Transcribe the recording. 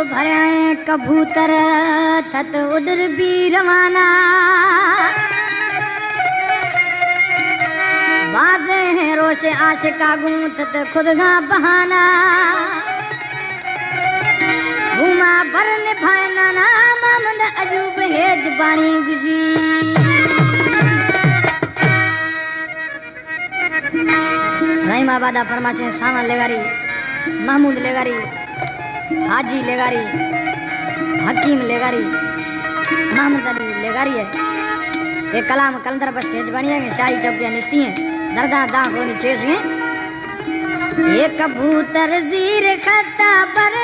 भरे कबूतर थत उडर भी रवाना बाजे हैं रोशे आशिका गूंथत खुद का बहाना घुमा भरन भाना ना मामद अजूब हेज बाणी गुजी रहीम आबादा फरमाशे सावन लेगारी महमूद लेगारी हाजी लेगारी हकीम लेगारी मोहम्मद अली लेगारी है ये कलाम कलंदर बश खेज बनी है शाही चौकियां निश्ती हैं दरदा दा कोनी चेस हैं ये कबूतर जीर खता पर